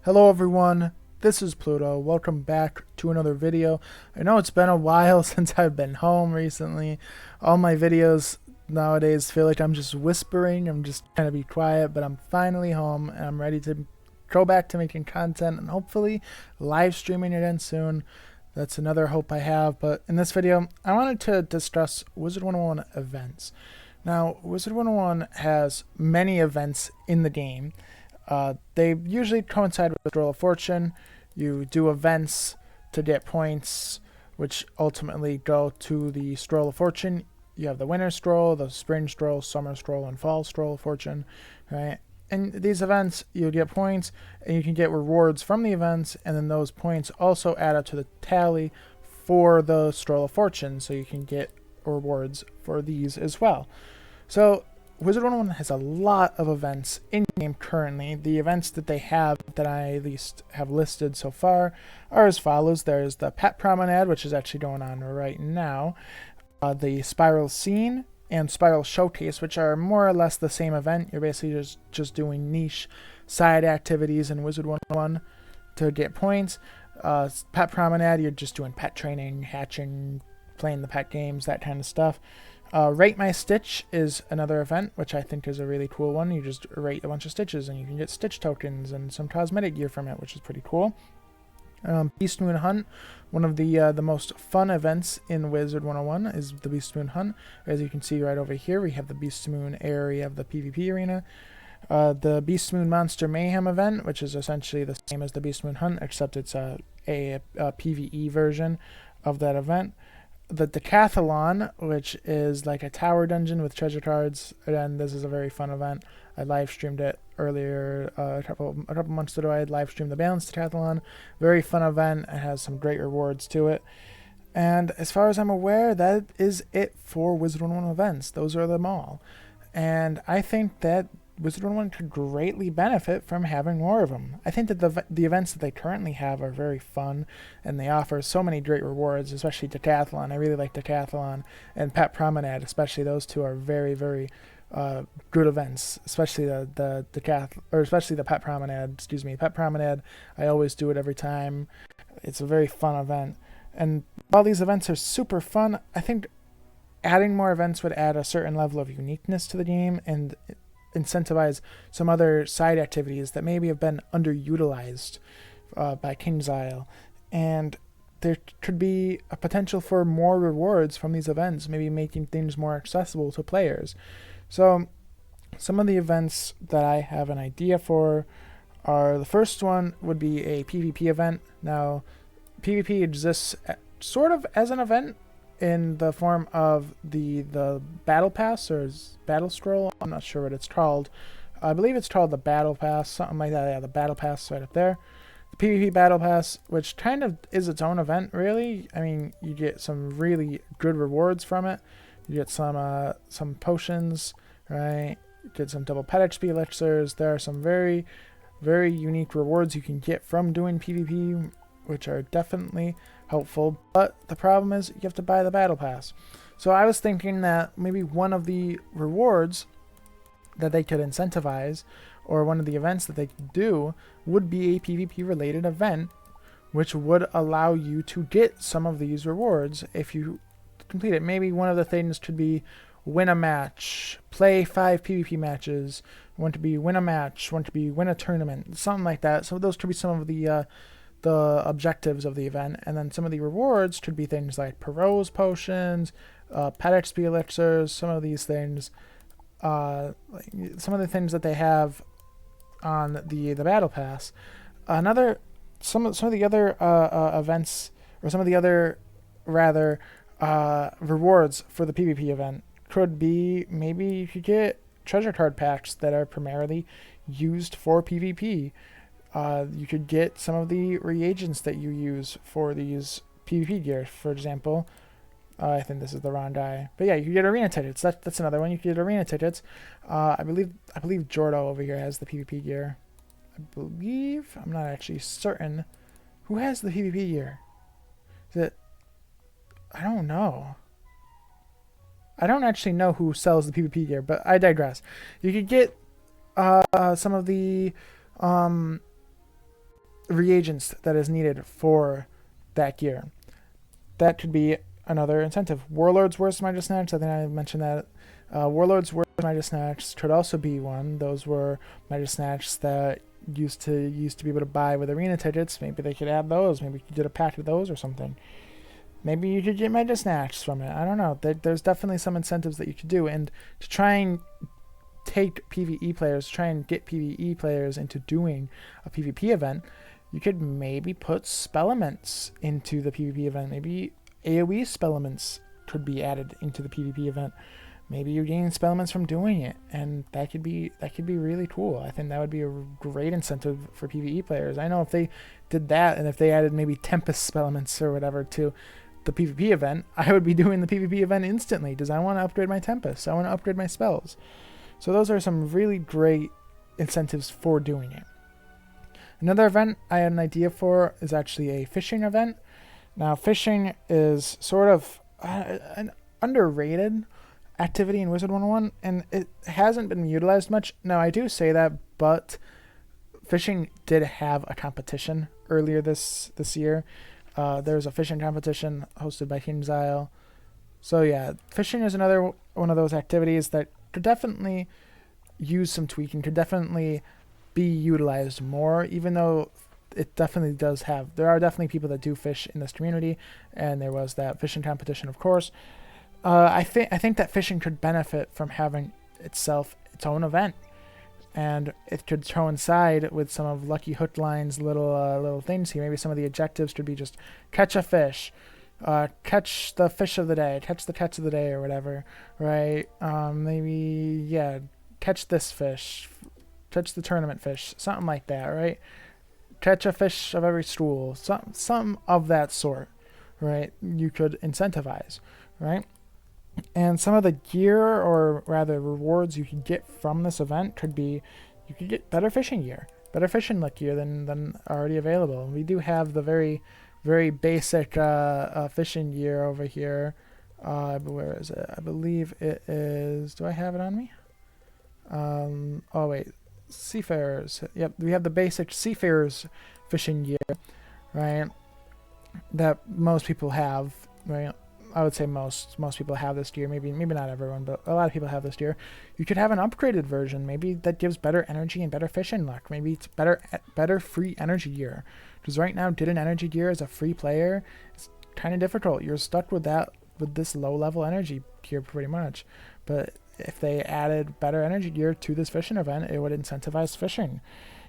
Hello everyone, this is Pluto. Welcome back to another video. I know it's been a while since I've been home recently. All my videos nowadays feel like I'm just whispering, I'm just trying to be quiet, but I'm finally home and I'm ready to go back to making content and hopefully live streaming again soon. That's another hope I have, but in this video I wanted to discuss Wizard101 events. Now, Wizard101 has many events in the game. They usually coincide with the Roll of Fortune. You do events to get points, which ultimately go to the Scroll of Fortune. You have the Winter Scroll, the Spring Scroll, Summer Scroll, and Fall Scroll of Fortune, right? And these events, you get points, and you can get rewards from the events, and then those points also add up to the tally for the Scroll of Fortune, so you can get rewards for these as well. So Wizard101 has a lot of events in-game currently. The events that they have that I at least have listed so far are as follows. There's the Pet Promenade, which is actually going on right now. The Spiral Scene and Spiral Showcase, which are more or less the same event. You're basically just doing niche side activities in Wizard101 to get points. Pet Promenade, you're just doing pet training, hatching, playing the pet games, that kind of stuff. Rate My Stitch is another event, which I think is a really cool one. You just rate a bunch of stitches and you can get stitch tokens and some cosmetic gear from it, which is pretty cool. Beast Moon Hunt, one of the most fun events in Wizard101 is the Beast Moon Hunt. As you can see right over here, we have the Beast Moon area of the PvP arena. The Beast Moon Monster Mayhem event, which is essentially the same as the Beast Moon Hunt, except it's a PvE version of that event. The Decathlon, which is like a tower dungeon with treasure cards. Again, this is a very fun event. I live streamed it earlier, a couple months ago. I had live streamed the Balanced Decathlon. Very fun event. It has some great rewards to it. And as far as I'm aware, that is it for Wizard101 events. Those are them all. And I think that Wizard101 could greatly benefit from having more of them. I think that the events that they currently have are very fun, and they offer so many great rewards, especially Decathlon. I really like Decathlon and Pet Promenade, especially those two are very, very good events. Especially the Pet Promenade. Excuse me, Pet Promenade. I always do it every time. It's a very fun event, and while these events are super fun, I think adding more events would add a certain level of uniqueness to the game and incentivize some other side activities that maybe have been underutilized by King's Isle, and there could be a potential for more rewards from these events, maybe making things more accessible to players. So some of the events that I have an idea for are, the first one would be a PvP event. Now PvP exists sort of as an event in the form of the battle pass or battle scroll. I'm not sure what it's called. I believe it's called the battle pass, something like that. Yeah, the battle pass right up there. The PvP battle pass, which kind of is its own event, really. I mean, you get some really good rewards from it. You get some potions, right? You get some double pet XP elixirs. There are some very, very unique rewards you can get from doing PvP, which are definitely helpful, but the problem is you have to buy the battle pass. So I was thinking that maybe one of the rewards that they could incentivize, or one of the events that they could do, would be a PvP related event, which would allow you to get some of these rewards if you complete it. Maybe one of the things could be win a match, play 5 PvP matches, want to be win a match, want to be win a tournament, something like that. So those could be some of the objectives of the event, and then some of the rewards could be things like Perot's potions, pet XP elixirs, some of these things, some of the things that they have on the battle pass. Some of the other events, or some of the other rather rewards for the PvP event could be, maybe you could get treasure card packs that are primarily used for PvP. You could get some of the reagents that you use for these PvP gear. For example, I think this is the wrong guy, but yeah, you could get arena tickets. That's another one. You could get arena tickets. I believe Jordo over here has the PvP gear. I'm not actually certain who has the PvP gear. Is it? I don't know. I don't actually know who sells the PvP gear, but I digress. You could get some of the reagents that is needed for that gear. That could be another incentive. Warlord's Worst Magic Snacks, I think I mentioned that. Warlord's Worst Magic Snacks could also be one. Those were Magic Snacks that used to be able to buy with arena tickets. Maybe they could add those. Maybe you could get a pack of those or something. Maybe you could get Magic Snacks from it. I don't know. There's definitely some incentives that you could do. And to try and take PvE players, try and get PvE players into doing a PvP event, you could maybe put spellements into the PvP event. Maybe AoE spellements could be added into the PvP event. Maybe you gain spellements from doing it, and that could be really cool. I think that would be a great incentive for PvE players. I know if they did that, and if they added maybe Tempest spellements or whatever to the PvP event, I would be doing the PvP event instantly because I want to upgrade my Tempest. I want to upgrade my spells. So those are some really great incentives for doing it. Another event I had an idea for is actually a fishing event. Now, fishing is sort of an underrated activity in Wizard101, and it hasn't been utilized much. Now, I do say that, but fishing did have a competition earlier this year. There was a fishing competition hosted by King Zyle. So yeah, fishing is another one of those activities that could definitely use some tweaking, could definitely be utilized more, even though it definitely does have, there are definitely people that do fish in this community, and there was that fishing competition, of course. I think that fishing could benefit from having its own event, and it could coincide with some of Lucky Hook Line's little things here. Maybe some of the objectives could be just catch a fish, catch the fish of the day, catch the catch of the day, or whatever, right? Maybe, yeah, catch this fish, catch the tournament fish, something like that, right? Catch a fish of every school, some of that sort, right? You could incentivize, right? And some of the gear, or rather rewards you could get from this event could be, you could get better fishing gear, better fishing luck gear than already available. We do have the very basic fishing gear over here. Where is it? I believe it is, do I have it on me? Oh wait, Seafarers. Yep, we have the basic Seafarers fishing gear, right? That most people have, right? I would say most people have this gear. Maybe not everyone, but a lot of people have this gear. You could have an upgraded version, maybe that gives better energy and better fishing luck. Maybe it's better free energy gear. Because right now, getting energy gear as a free player is kind of difficult. You're stuck with this low level energy gear pretty much. But if they added better energy gear to this fishing event, it would incentivize fishing.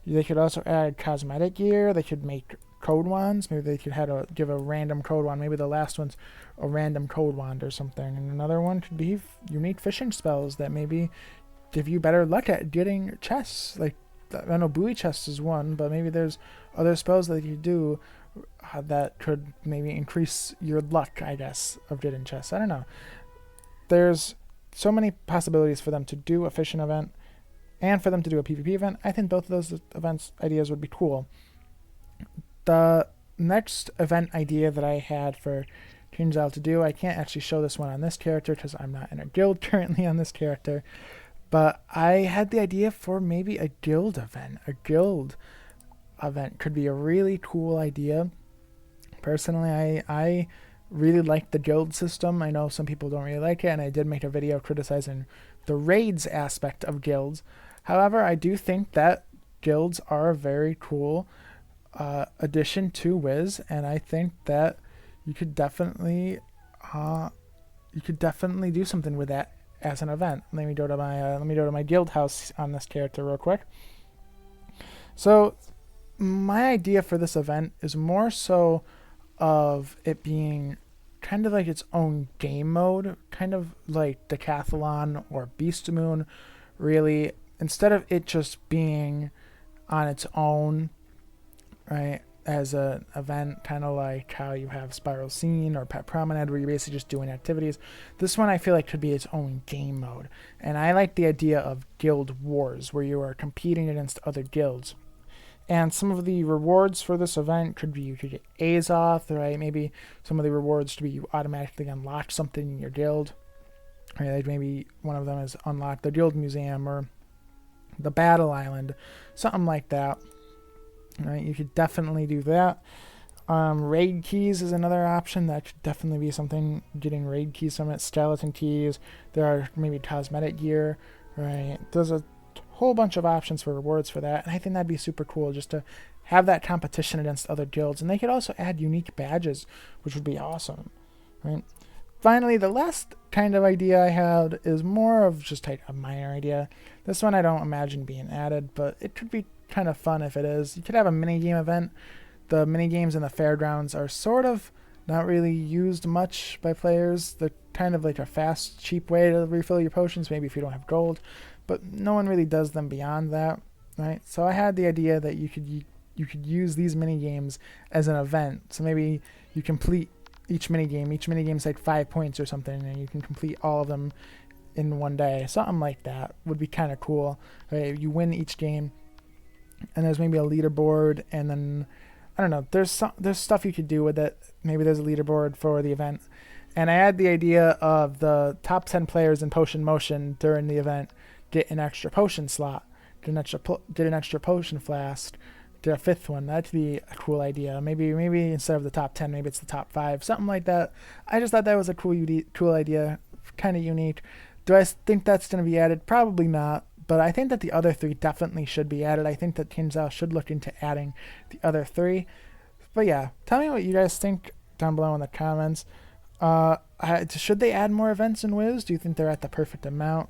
They could also add cosmetic gear. They could make code wands. Maybe they could give a random code wand. Maybe the last one's a random code wand or something. And another one could be unique fishing spells that maybe give you better luck at getting chests. Like, I know buoy chests is one, but maybe there's other spells that you do that could maybe increase your luck, I guess, of getting chests. I don't know. There's so many possibilities for them to do a fishing event and for them to do a PvP event. I think both of those events ideas would be cool. The next event idea that I had for King Zyle to do, I can't actually show this one on this character because I'm not in a guild currently on this character, but I had the idea for maybe a guild event. A guild event could be a really cool idea. Personally, I really like the guild system. I know some people don't really like it, and I did make a video criticizing the raids aspect of guilds. However, I do think that guilds are a very cool addition to Wiz, and I think that you could definitely do something with that as an event. Let me go to my guild house on this character real quick. So my idea for this event is more so of it being kind of like its own game mode, kind of like Decathlon or Beast Moon, really, instead of it just being on its own, right, as an event, kind of like how you have Spiral Scene or Pet Promenade, where you're basically just doing activities. This one I feel like could be its own game mode, and I like the idea of guild wars, where you are competing against other guilds. And some of the rewards for this event could be, you could get Azoth, right? Maybe some of the rewards to be you automatically unlock something in your guild. Right? Like maybe one of them is unlock the guild museum or the battle island, something like that. Right, you could definitely do that. Raid keys is another option. That could definitely be something, getting raid keys from it. Skeleton keys. There are maybe cosmetic gear. Right, there's a whole bunch of options for rewards for that, and I think that'd be super cool just to have that competition against other guilds. And they could also add unique badges, which would be awesome. Right. Finally, the last kind of idea I had is more of just like a minor idea. This one I don't imagine being added, but it could be kind of fun if it is. You could have a minigame event. The minigames in the fairgrounds are sort of not really used much by players. They're kind of like a fast, cheap way to refill your potions, maybe if you don't have gold, but no one really does them beyond that, right? So I had the idea that you could use these minigames as an event. So maybe you complete each minigame. Each minigame's like 5 points or something, and you can complete all of them in one day. Something like that would be kind of cool. Right? You win each game, and there's maybe a leaderboard, and then I don't know. There's stuff you could do with it. Maybe there's a leaderboard for the event, and I had the idea of the top 10 players in Potion Motion during the event get an extra potion slot, get an extra potion flask. A fifth one. That'd be a cool idea. Maybe instead of the top 10, maybe it's the top 5, something like that. I just thought that was a cool idea, kind of unique. Do I think that's going to be added? Probably not, but I think that the other 3 definitely should be added. I think that Kinzao should look into adding the other 3. But yeah, tell me what you guys think down below in the comments. Should they add more events in Wiz? Do you think they're at the perfect amount?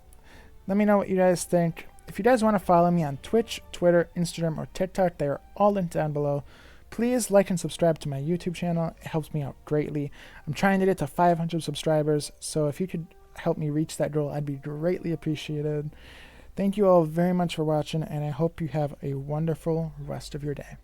Let me know what you guys think. If you guys want to follow me on Twitch, Twitter, Instagram, or TikTok, they are all linked down below. Please like and subscribe to my YouTube channel. It helps me out greatly. I'm trying to get to 500 subscribers, so if you could help me reach that goal, I'd be greatly appreciated. Thank you all very much for watching, and I hope you have a wonderful rest of your day.